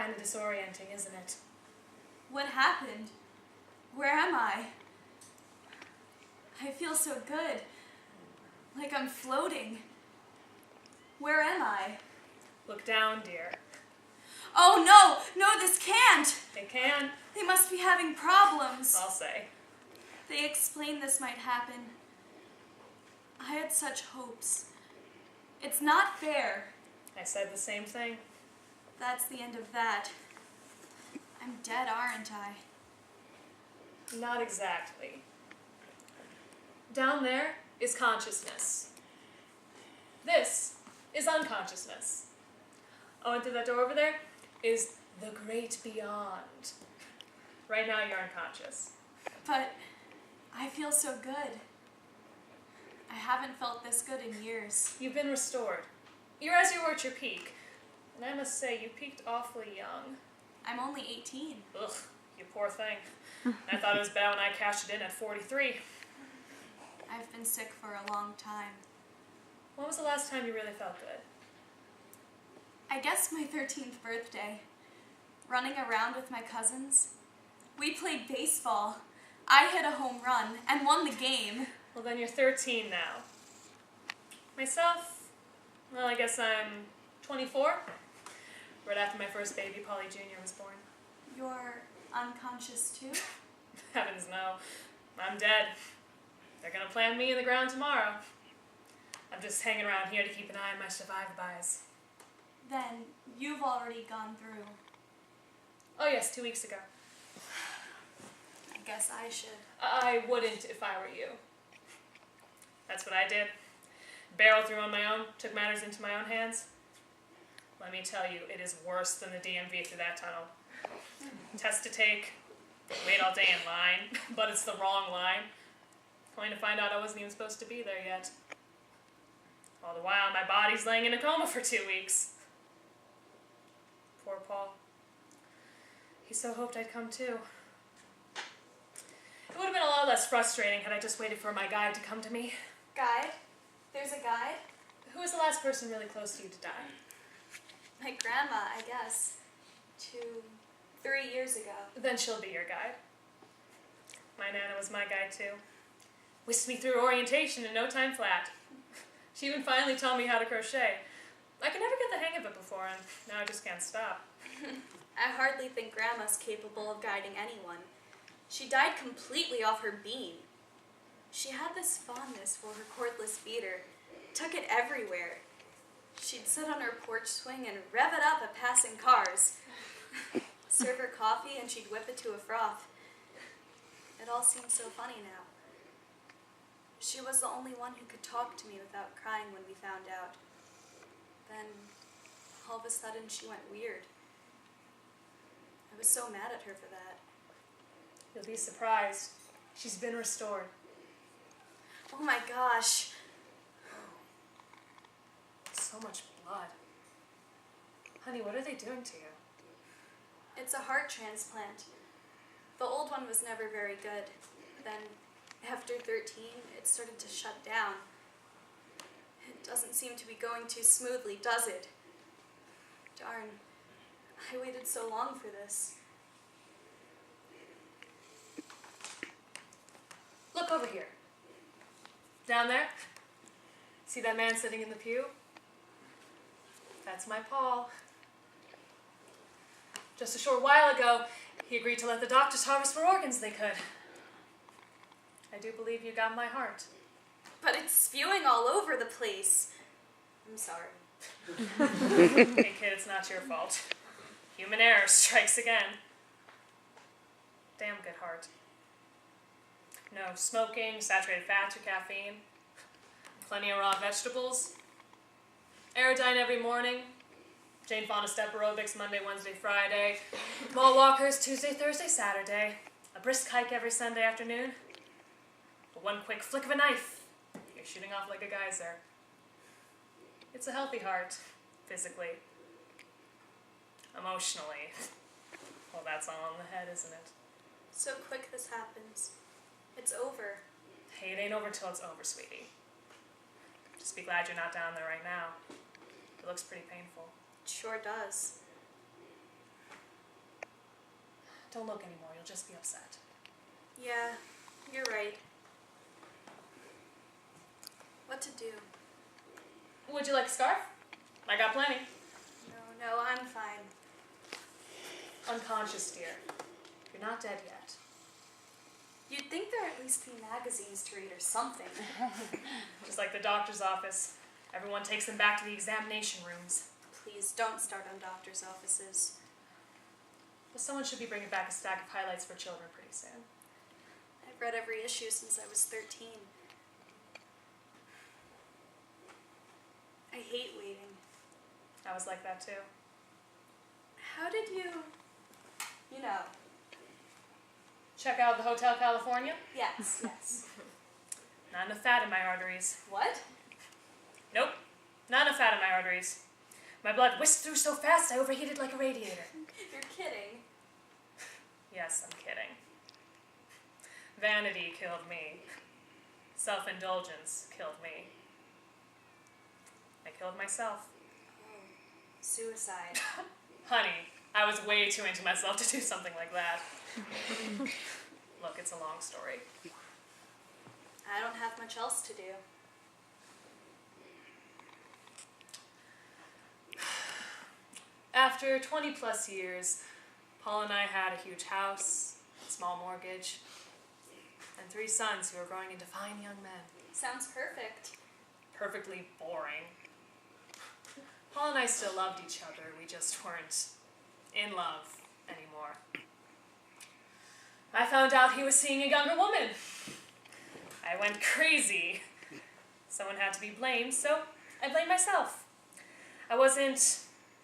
Kind of disorienting, isn't it? What happened? Where am I? I feel so good. Like I'm floating. Where am I? Look down, dear. Oh no! No, this can't! It can. They must be having problems. I'll say. They explained this might happen. I had such hopes. It's not fair. I said the same thing. That's the end of that. I'm dead, aren't I? Not exactly. Down there is consciousness. This is unconsciousness. Oh, and through that door over there is the great beyond. Right now you're unconscious. But I feel so good. I haven't felt this good in years. You've been restored. You're as you were at your peak. And I must say, you peaked awfully young. I'm only 18. Ugh, you poor thing. I thought it was bad when I cashed it in at 43. I've been sick for a long time. When was the last time you really felt good? I guess my 13th birthday. Running around with my cousins. We played baseball. I hit a home run and won the game. Well, then you're 13 now. Myself, well, I guess I'm 24. Right after my first baby, Polly Jr. was born. You're unconscious too? Heavens no. I'm dead. They're gonna plant me in the ground tomorrow. I'm just hanging around here to keep an eye on my survive-bys. Then you've already gone through. Oh yes, 2 weeks ago. I guess I should. I wouldn't if I were you. That's what I did. Barreled through on my own, took matters into my own hands. Let me tell you, it is worse than the DMV through that tunnel. Test to take, wait all day in line, but it's the wrong line. Only to find out I wasn't even supposed to be there yet. All the while, my body's laying in a coma for 2 weeks. Poor Paul. He so hoped I'd come too. It would have been a lot less frustrating had I just waited for my guide to come to me. Guide? There's a guide? Who was the last person really close to you to die? My grandma, I guess. 3 years ago. Then she'll be your guide. My Nana was my guide too. Whisked me through orientation in no time flat. She even finally taught me how to crochet. I could never get the hang of it before, and now I just can't stop. I hardly think Grandma's capable of guiding anyone. She died completely off her bean. She had this fondness for her cordless beater. Took it everywhere. She'd sit on her porch swing and rev it up at passing cars. Serve her coffee and she'd whip it to a froth. It all seems so funny now. She was the only one who could talk to me without crying when we found out. Then, all of a sudden, she went weird. I was so mad at her for that. You'll be surprised. She's been restored. Oh my gosh. So much blood. Honey, what are they doing to you? It's a heart transplant. The old one was never very good. Then, after 13, it started to shut down. It doesn't seem to be going too smoothly, does it? Darn. I waited so long for this. Look over here. Down there. See that man sitting in the pew? That's my Paul. Just a short while ago, he agreed to let the doctors harvest for organs they could. I do believe you got my heart. But it's spewing all over the place. I'm sorry. Hey kid, it's not your fault. Human error strikes again. Damn good heart. No smoking, saturated fats, or caffeine. Plenty of raw vegetables. Aerodyne every morning. Jane Fonda step aerobics Monday, Wednesday, Friday. Mall walkers Tuesday, Thursday, Saturday. A brisk hike every Sunday afternoon. But one quick flick of a knife, you're shooting off like a geyser. It's a healthy heart, physically. Emotionally. Well, that's all in the head, isn't it? So quick this happens. It's over. Hey, it ain't over till it's over, sweetie. Just be glad you're not down there right now. It looks pretty painful. It sure does. Don't look anymore, you'll just be upset. Yeah, you're right. What to do? Would you like a scarf? I got plenty. No, I'm fine. Unconscious, dear. You're not dead yet. You'd think there'd at least be magazines to read or something. Just like the doctor's office. Everyone takes them back to the examination rooms. Please don't start on doctor's offices. Well, someone should be bringing back a stack of highlights for children pretty soon. I've read every issue since I was 13. I hate waiting. I was like that too. How did you know? Check out the Hotel California. Yes. Not enough fat in my arteries. What? Nope, not enough fat in my arteries. My blood whisked through so fast I overheated like a radiator. You're kidding. Yes, I'm kidding. Vanity killed me. Self-indulgence killed me. I killed myself. Oh, suicide. Honey, I was way too into myself to do something like that. Look, it's a long story. I don't have much else to do. After 20 plus years, Paul and I had a huge house, a small mortgage, and 3 sons who were growing into fine young men. Sounds perfect. Perfectly boring. Paul and I still loved each other, we just weren't in love anymore. I found out he was seeing a younger woman. I went crazy. Someone had to be blamed, so I blamed myself. I wasn't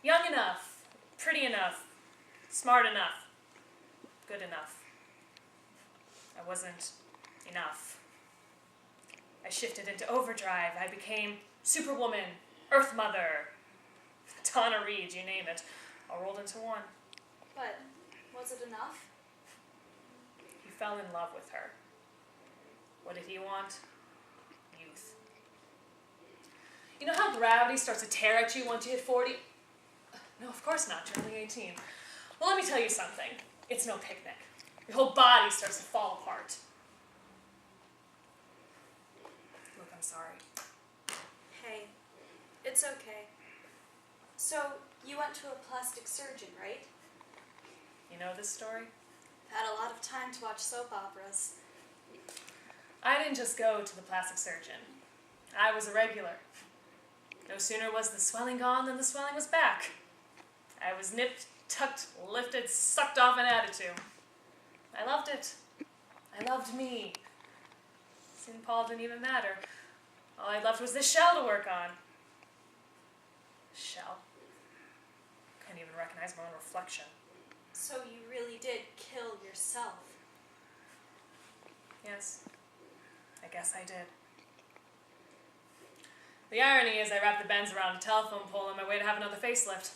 young enough, pretty enough, smart enough, good enough. I wasn't enough. I shifted into overdrive. I became Superwoman, Earth Mother, Donna Reed, you name it, all rolled into one. But was it enough? He fell in love with her. What did he want? Youth. You know how gravity starts to tear at you once you hit 40? No, of course not. You're only 18. Well, let me tell you something. It's no picnic. Your whole body starts to fall apart. Look, I'm sorry. Hey, it's okay. So, you went to a plastic surgeon, right? You know this story? Had a lot of time to watch soap operas. I didn't just go to the plastic surgeon. I was a regular. No sooner was the swelling gone than the swelling was back. I was nipped, tucked, lifted, sucked off an attitude. I loved it. I loved me. Soon Paul didn't even matter. All I left was this shell to work on. Shell. Couldn't even recognize my own reflection. So you really did kill yourself. Yes, I guess I did. The irony is I wrapped the bends around a telephone pole on my way to have another facelift.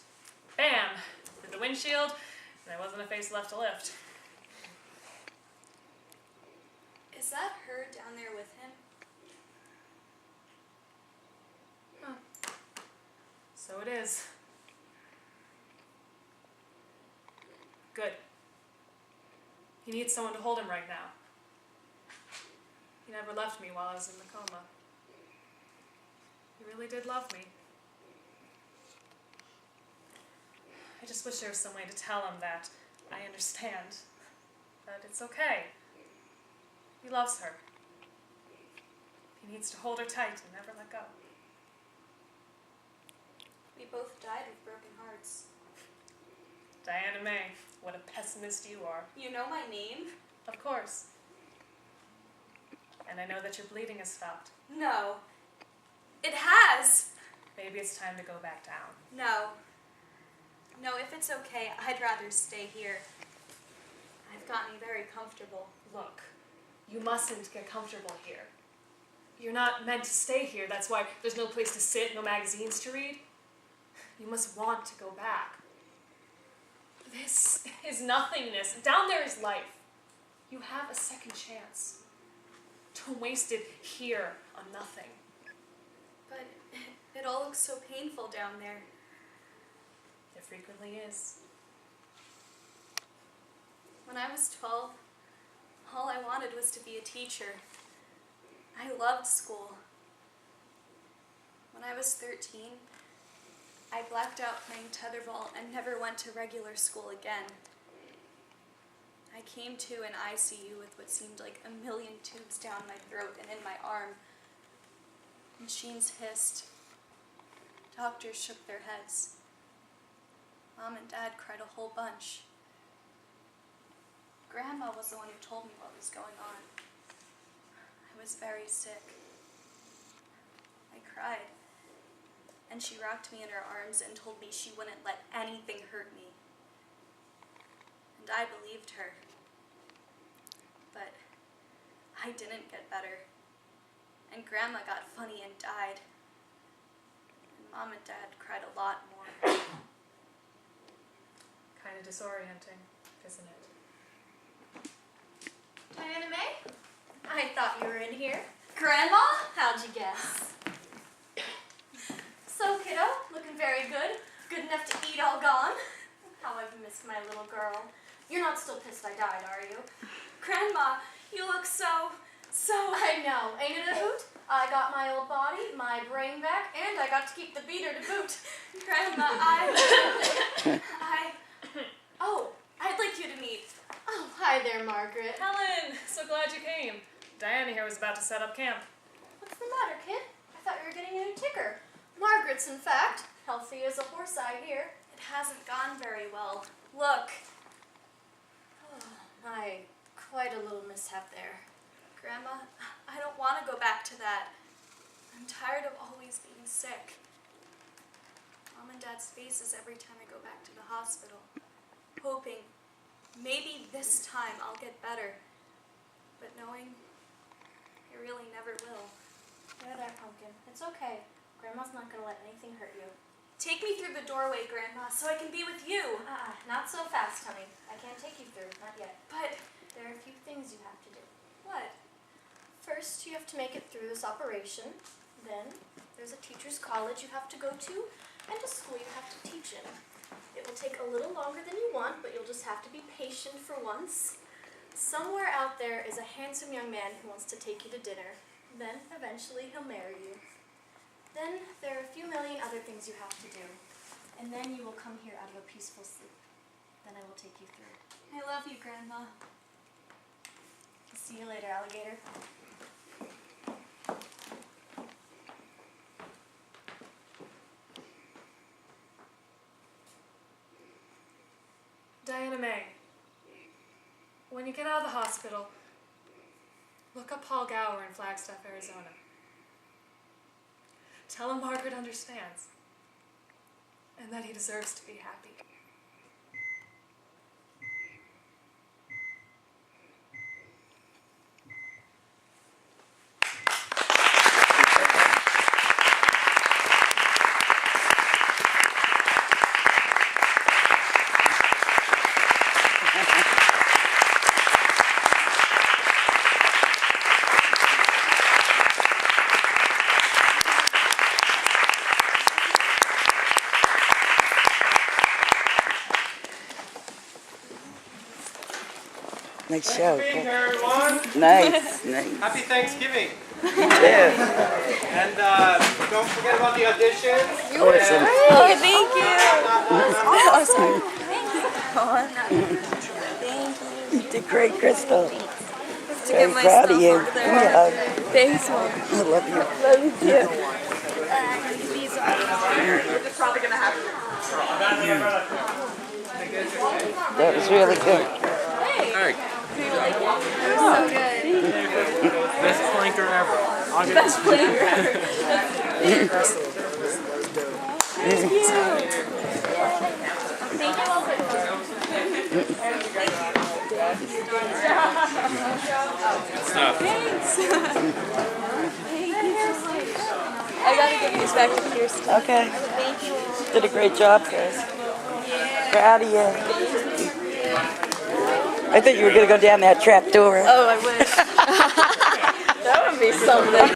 Bam! Hit the windshield, and there wasn't a face left to lift. Is that her down there with him? Huh. So it is. Good. He needs someone to hold him right now. He never left me while I was in the coma. He really did love me. I just wish there was some way to tell him that I understand, that it's okay. He loves her. He needs to hold her tight and never let go. We both died with broken hearts. Diana May, what a pessimist you are. You know my name? Of course. And I know that your bleeding has stopped. No. It has! Maybe it's time to go back down. No. No, if it's okay, I'd rather stay here. I've gotten very comfortable. Look, you mustn't get comfortable here. You're not meant to stay here. That's why there's no place to sit, no magazines to read. You must want to go back. This is nothingness. Down there is life. You have a second chance. Don't waste it here on nothing. But it all looks so painful down there. It frequently is. When I was 12, all I wanted was to be a teacher. I loved school. When I was 13, I blacked out playing tetherball and never went to regular school again. I came to an ICU with what seemed like a million tubes down my throat and in my arm. Machines hissed. Doctors shook their heads. Mom and Dad cried a whole bunch. Grandma was the one who told me what was going on. I was very sick. I cried, and she rocked me in her arms and told me she wouldn't let anything hurt me. And I believed her. But I didn't get better. And Grandma got funny and died. And Mom and Dad cried a lot more. Kind of disorienting, isn't it? Diana May? I thought you were in here. Grandma? How'd you guess? So, kiddo, looking very good. Good enough to eat all gone. How I've missed my little girl. You're not still pissed I died, are you? Grandma, you look so... I know. Ain't it a hoot? I got my old body, my brain back, and I got to keep the beater to boot. Grandma, Oh, I'd like you to meet. Oh, hi there, Margaret. Helen, so glad you came. Diana here was about to set up camp. What's the matter, kid? I thought you were getting a new ticker. Margaret's, in fact. Healthy as a horse, I hear. It hasn't gone very well. Look. Oh, quite a little mishap there. Grandma, I don't want to go back to that. I'm tired of always being sick. Mom and Dad's faces every time I go back to the hospital, hoping maybe this time I'll get better, but knowing I really never will. There, Pumpkin. It's okay. Grandma's not going to let anything hurt you. Take me through the doorway, Grandma, so I can be with you. Not so fast, honey. I can't take you through. Not yet. But there are a few things you have to do. what? First, you have to make it through this operation. Then, there's a teacher's college you have to go to, and a school you have to teach in. It will take a little longer than you want, but you'll just have to be patient for once. Somewhere out there is a handsome young man who wants to take you to dinner. Then, eventually, he'll marry you. Then, there are a few million other things you have to do. And then you will come here out of a peaceful sleep. Then I will take you through. I love you, Grandma. See you later, alligator. Diana May, when you get out of the hospital, look up Paul Gower in Flagstaff, Arizona. Tell him Margaret understands, and that he deserves to be happy. Nice show. Thanks for being here, everyone. Nice. Happy Thanksgiving. Yeah. And don't forget about the auditions. Awesome. Oh, thank you. Awesome. You did great, Crystal. To Very get my proud stuff of you. over there. Yeah. Thanks, Mom. I love you. Love you too. These are probably gonna happen. That was really good. Hey. It was so good. Best flanker ever. Best flavor ever. Thank you. Thank you all for Thanks. I gotta give these back to Kirsten. Okay. Thank you. Did a great job, guys. Proud of you. I thought you were going to go down that trap door. Oh, I wish. That would be something.